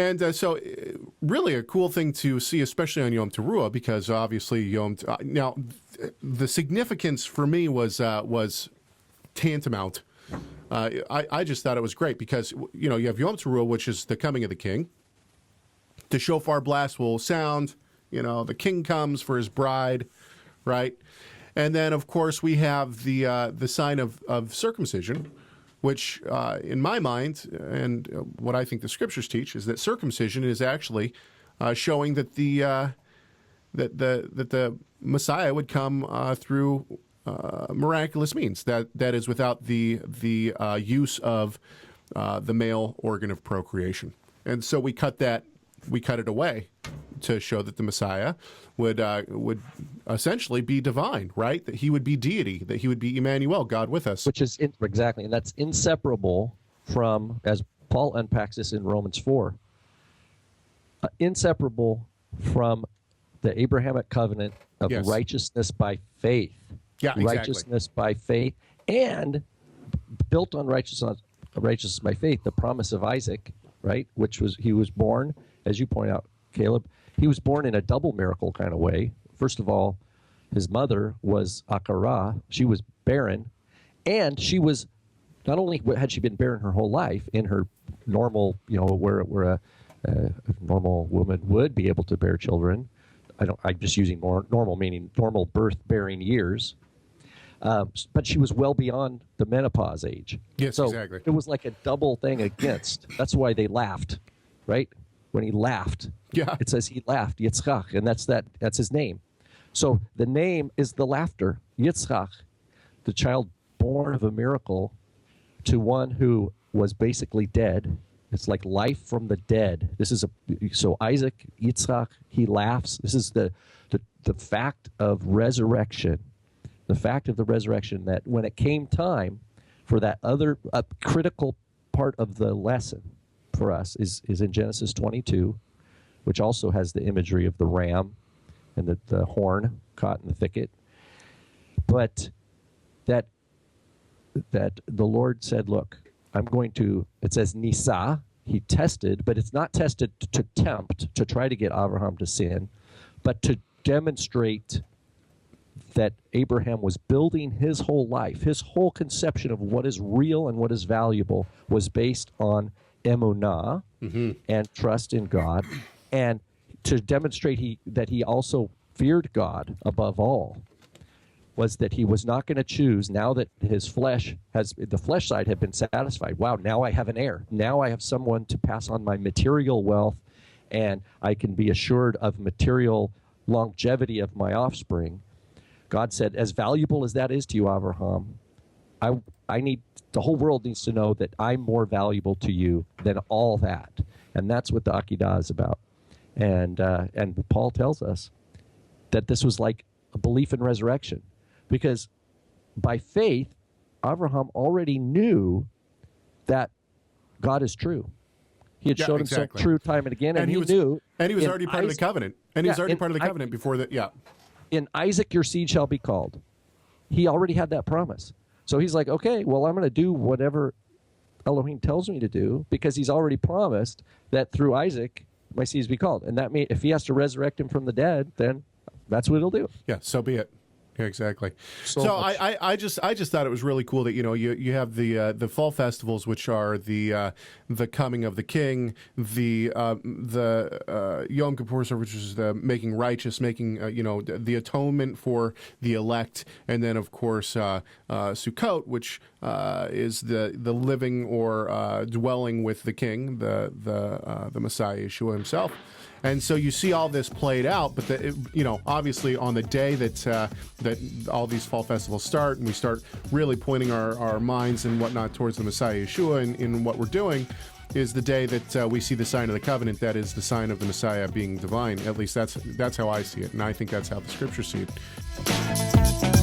And so really a cool thing to see, especially on Yom Teruah, because obviously now the significance for me was tantamount. I just thought it was great because, you have Yom Teruah, which is the coming of the king. The shofar blast will sound, the king comes for his bride, right? And then, of course, we have the sign of circumcision, which, in my mind, and what I think the scriptures teach, is that circumcision is actually showing that the Messiah would come through miraculous means. That is without the use of the male organ of procreation. And so we cut it away to show that the Messiah would essentially be divine, right? That he would be deity, that he would be Emmanuel, God with us. Which is exactly, and that's inseparable from, as Paul unpacks this in Romans 4, inseparable from the Abrahamic covenant of righteousness by faith. Yeah, exactly. Righteousness by faith, and built on righteousness by faith, the promise of Isaac, right? He was born, as you point out, Caleb, he was born in a double miracle kind of way. First of all, his mother was Akara. She was barren, and she was, not only had she been barren her whole life in her normal, where a normal woman would be able to bear children. I'm just using more normal, meaning normal birth-bearing years. But she was well beyond the menopause age. Yes, so exactly. It was like a double thing against. That's why they laughed, right? When he laughed, it says he laughed, Yitzchak, and that's his name. So the name is the laughter, Yitzchak, the child born of a miracle to one who was basically dead. It's like life from the dead. So Isaac, Yitzchak, he laughs. This is the fact of resurrection. The fact of the resurrection, that when it came time for that other critical part of the lesson for us is in Genesis 22, which also has the imagery of the ram and the horn caught in the thicket. But that the Lord said, look, I'm going to, it says Nisa, he tested, but it's not tested to tempt, to try to get Abraham to sin, but to demonstrate that Abraham was building his whole life, his whole conception of what is real and what is valuable was based on emunah and trust in God, and to demonstrate that he also feared God above all, was that he was not going to choose, now that the flesh side had been satisfied. Wow, now I have an heir. Now I have someone to pass on my material wealth, and I can be assured of material longevity of my offspring. God said, as valuable as that is to you, Abraham, the whole world needs to know that I'm more valuable to you than all that. And that's what the Akedah is about. And Paul tells us that this was like a belief in resurrection. Because by faith, Abraham already knew that God is true. He had shown himself true time and again, and he knew. And he was already part of the covenant. And he was already part of the covenant before that, In Isaac your seed shall be called. He already had that promise. So he's like, okay, well, I'm going to do whatever Elohim tells me to do, because he's already promised that through Isaac my seeds be called. And that means if he has to resurrect him from the dead, then that's what he'll do. Yeah, so be it. Yeah, exactly. So I just thought it was really cool that you have the fall festivals, which are the coming of the king, the Yom Kippur, which is the making righteous, making the atonement for the elect, and then of course Sukkot, which is the living or dwelling with the king, the Messiah Yeshua himself. And so you see all this played out, but obviously on the day that all these fall festivals start, and we start really pointing our minds and whatnot towards the Messiah Yeshua in what we're doing, is the day that we see the sign of the covenant. That is the sign of the Messiah being divine. At least that's how I see it, and I think that's how the scriptures see it.